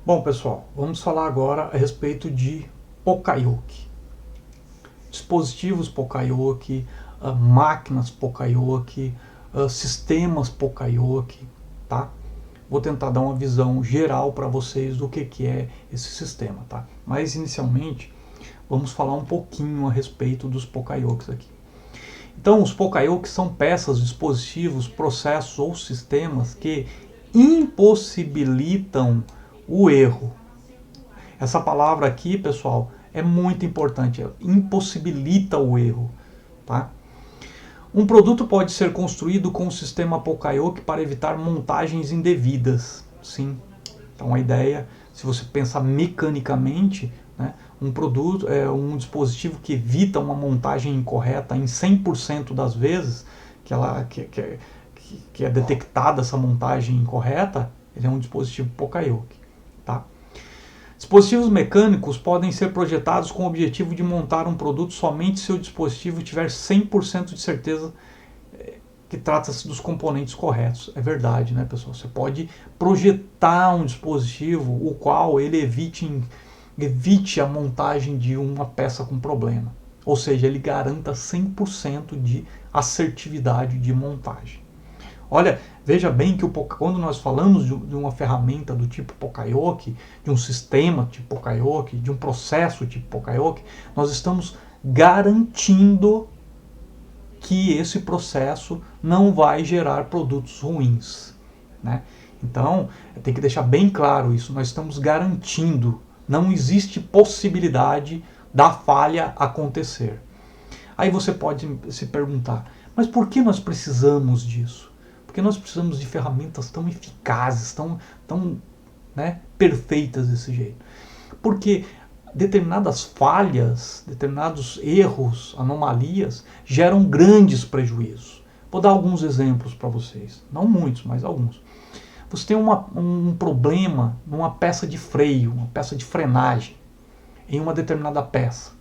Bom, pessoal, vamos falar agora a respeito de Poka-yoke. Dispositivos Poka-yoke, máquinas Poka-yoke, sistemas Poka-yoke, tá? Vou tentar dar uma visão geral para vocês do que é esse sistema, tá? Mas inicialmente vamos falar um pouquinho a respeito dos Poka-yokes aqui. Então, os Poka-yokes são peças, dispositivos, processos ou sistemas que impossibilitam o erro. Essa palavra aqui, pessoal, é muito importante. Impossibilita o erro, tá? Um produto pode ser construído com o sistema Poka-yoke para evitar montagens indevidas. Sim. Então a ideia, se você pensar mecanicamente, né, um produto é um dispositivo que evita uma montagem incorreta em 100% das vezes que é detectada essa montagem incorreta, ele é um dispositivo Poka-yoke. Tá? Dispositivos mecânicos podem ser projetados com o objetivo de montar um produto somente se o dispositivo tiver 100% de certeza que trata-se dos componentes corretos. É verdade, né, pessoal? Você pode projetar um dispositivo o qual ele evite a montagem de uma peça com problema. Ou seja, ele garanta 100% de assertividade de montagem. Olha, veja bem que quando nós falamos de uma ferramenta do tipo Poka-yoke, de um sistema tipo Poka-yoke, de um processo tipo Poka-yoke, nós estamos garantindo que esse processo não vai gerar produtos ruins, né? Então, tem que deixar bem claro isso, nós estamos garantindo, não existe possibilidade da falha acontecer. Aí você pode se perguntar, mas por que nós precisamos disso? Porque nós precisamos de ferramentas tão eficazes, tão perfeitas desse jeito. Porque determinadas falhas, determinados erros, anomalias, geram grandes prejuízos. Vou dar alguns exemplos para vocês. Não muitos, mas alguns. Você tem um problema numa peça de freio, uma peça de frenagem, em uma determinada peça,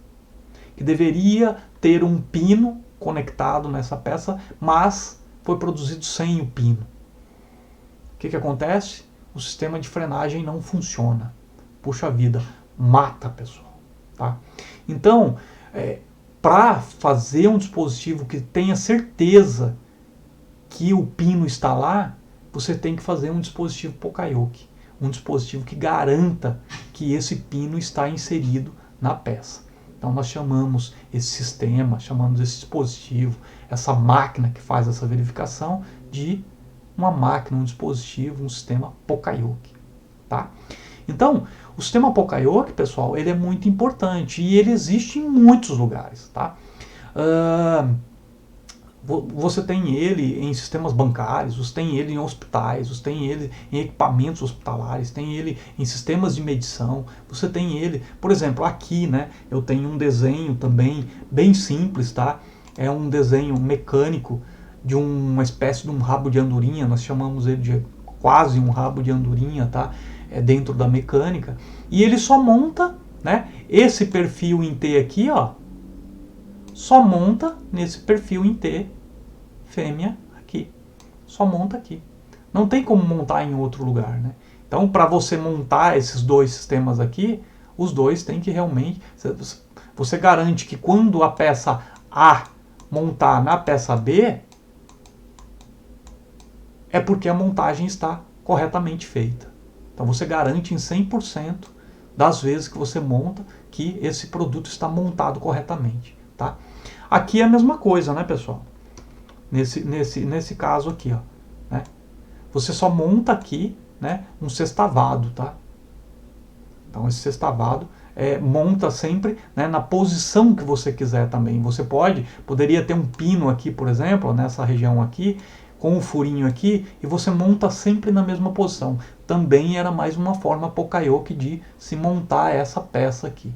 que deveria ter um pino conectado nessa peça, mas foi produzido sem o pino. O que acontece? O sistema de frenagem não funciona. Puxa vida, mata a pessoa. Tá? Então, para fazer um dispositivo que tenha certeza que o pino está lá, você tem que fazer um dispositivo Poka-yoke. Um dispositivo que garanta que esse pino está inserido na peça. Então nós chamamos esse sistema, chamamos esse dispositivo, essa máquina que faz essa verificação de uma máquina, um dispositivo, um sistema Poka-yoke. Tá? Então, o sistema Poka-yoke, pessoal, ele é muito importante e ele existe em muitos lugares. Tá? Você tem ele em sistemas bancários, você tem ele em hospitais, você tem ele em equipamentos hospitalares, tem ele em sistemas de medição, você tem ele, por exemplo, aqui, né, eu tenho um desenho também bem simples, tá? É um desenho mecânico de uma espécie de um rabo de andorinha, nós chamamos ele de quase um rabo de andorinha, tá? É dentro da mecânica, e ele só monta, né, esse perfil em T aqui, ó, só monta nesse perfil em T fêmea aqui. Só monta aqui. Não tem como montar em outro lugar, né? Então, para você montar esses dois sistemas aqui, os dois tem que realmente... Você garante que quando a peça A montar na peça B, é porque a montagem está corretamente feita. Então, você garante em 100% das vezes que você monta que esse produto está montado corretamente. Tá? Aqui é a mesma coisa, né, pessoal? Nesse caso aqui, ó, né? Você só monta aqui, né, um sextavado, tá? Então esse sextavado monta sempre, né, na posição que você quiser também. Você poderia ter um pino aqui, por exemplo, nessa região aqui, com um furinho aqui, e você monta sempre na mesma posição. Também era mais uma forma Poka-yoke de se montar essa peça aqui.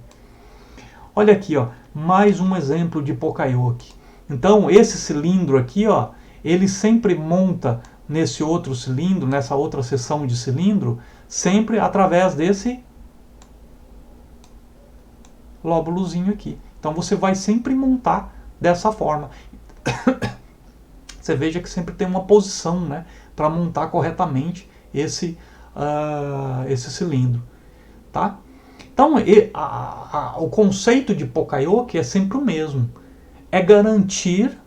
Olha aqui, ó, mais um exemplo de Poka-yoke. Então, esse cilindro aqui, ó, ele sempre monta nesse outro cilindro, nessa outra seção de cilindro, sempre através desse lóbulozinho aqui. Então, você vai sempre montar dessa forma. Você veja que sempre tem uma posição, né, para montar corretamente esse cilindro. tá? Então, o conceito de Poka-yoke é sempre o mesmo. É garantir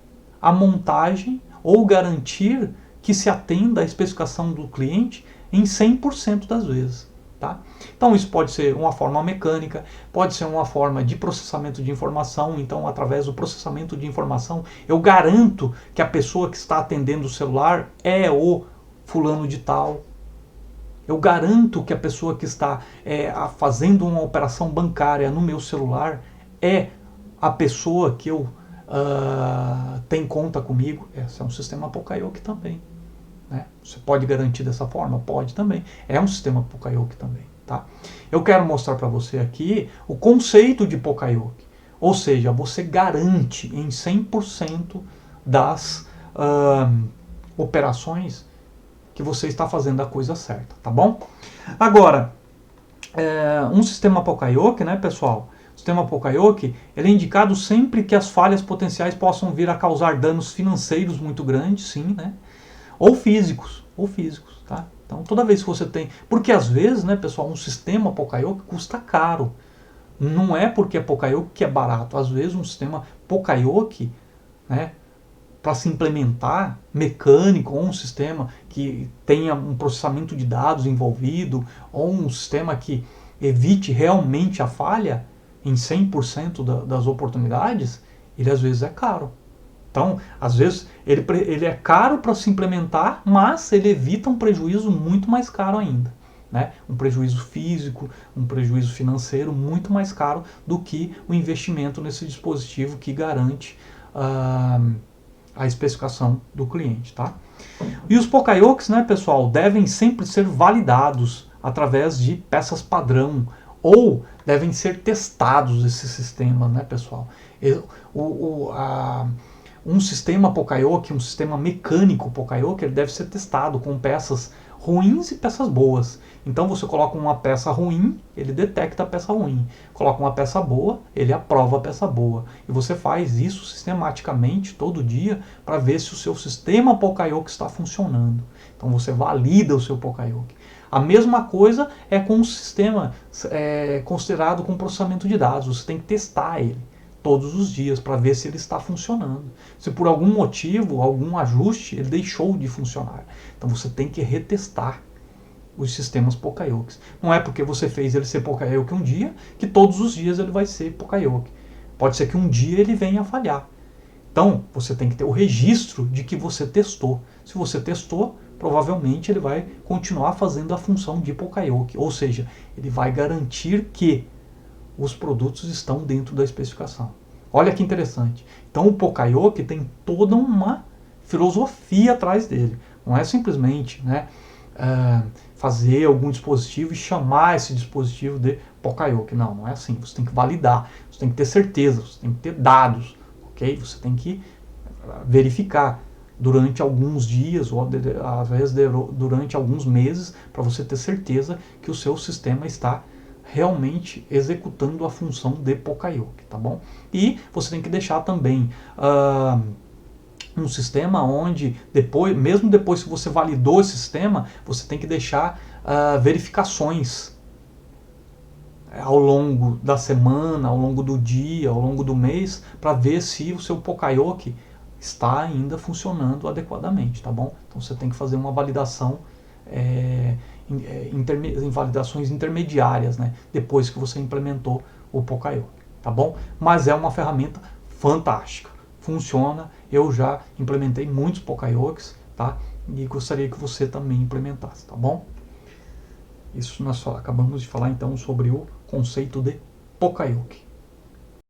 a montagem ou garantir que se atenda à especificação do cliente em 100% das vezes. Tá? Então isso pode ser uma forma mecânica, pode ser uma forma de processamento de informação. Então, através do processamento de informação, eu garanto que a pessoa que está atendendo o celular é o fulano de tal. Eu garanto que a pessoa que está fazendo uma operação bancária no meu celular é a pessoa que eu tem conta comigo. Esse é um sistema Poka-yoke também. Né? Você pode garantir dessa forma? Pode também. É um sistema Poka-yoke também. Tá? Eu quero mostrar para você aqui o conceito de Poka-yoke. Ou seja, você garante em 100% das operações que você está fazendo a coisa certa. Tá bom? Agora, um sistema Poka-yoke, né, pessoal? O sistema Poka-yoke, ele é indicado sempre que as falhas potenciais possam vir a causar danos financeiros muito grandes, sim, né? Ou físicos, tá? Então, toda vez que você tem... Porque às vezes, né, pessoal, um sistema Poka-yoke custa caro. Não é porque é Poka-yoke que é barato. Às vezes um sistema Poka-yoke, né, para se implementar mecânico, ou um sistema que tenha um processamento de dados envolvido, ou um sistema que evite realmente a falha em 100% das oportunidades, ele às vezes é caro. Então, às vezes, ele é caro para se implementar, mas ele evita um prejuízo muito mais caro ainda. Né? Um prejuízo físico, um prejuízo financeiro muito mais caro do que o investimento nesse dispositivo que garante a especificação do cliente. Tá? E os Poka-yokes, né, pessoal, devem sempre ser validados através de peças padrão, ou devem ser testados esses sistemas, né, pessoal? Um sistema Poka-yoke, um sistema mecânico Poka-yoke, ele deve ser testado com peças ruins e peças boas. Então você coloca uma peça ruim, ele detecta a peça ruim. Coloca uma peça boa, ele aprova a peça boa. E você faz isso sistematicamente, todo dia, para ver se o seu sistema Poka-yoke está funcionando. Então você valida o seu Poka-yoke. A mesma coisa é com um sistema considerado com processamento de dados. Você tem que testar ele todos os dias para ver se ele está funcionando. Se por algum motivo, algum ajuste, ele deixou de funcionar. Então você tem que retestar os sistemas Poka-yokes. Não é porque você fez ele ser Poka-yoke um dia que todos os dias ele vai ser Poka-yoke. Pode ser que um dia ele venha a falhar. Então você tem que ter o registro de que você testou. Se você testou, provavelmente ele vai continuar fazendo a função de Poka-yoke. Ou seja, ele vai garantir que os produtos estão dentro da especificação. Olha que interessante. Então o Poka-yoke tem toda uma filosofia atrás dele. Não é simplesmente, né, fazer algum dispositivo e chamar esse dispositivo de Poka-yoke. Não, não é assim. Você tem que validar, você tem que ter certeza, você tem que ter dados, ok? Você tem que verificar durante alguns dias ou às vezes durante alguns meses para você ter certeza que o seu sistema está realmente executando a função de Poka-yoke, tá bom? E você tem que deixar também um sistema onde, mesmo depois que você validou esse sistema, você tem que deixar verificações ao longo da semana, ao longo do dia, ao longo do mês, para ver se o seu Poka-yoke está ainda funcionando adequadamente, tá bom? Então você tem que fazer uma validação em validações intermediárias, né, depois que você implementou o Poka-yoke, tá bom? Mas é uma ferramenta fantástica, funciona, eu já implementei muitos Poka-yokes, tá? E gostaria que você também implementasse, tá bom? Isso nós acabamos de falar então sobre o conceito de Poka-yoke.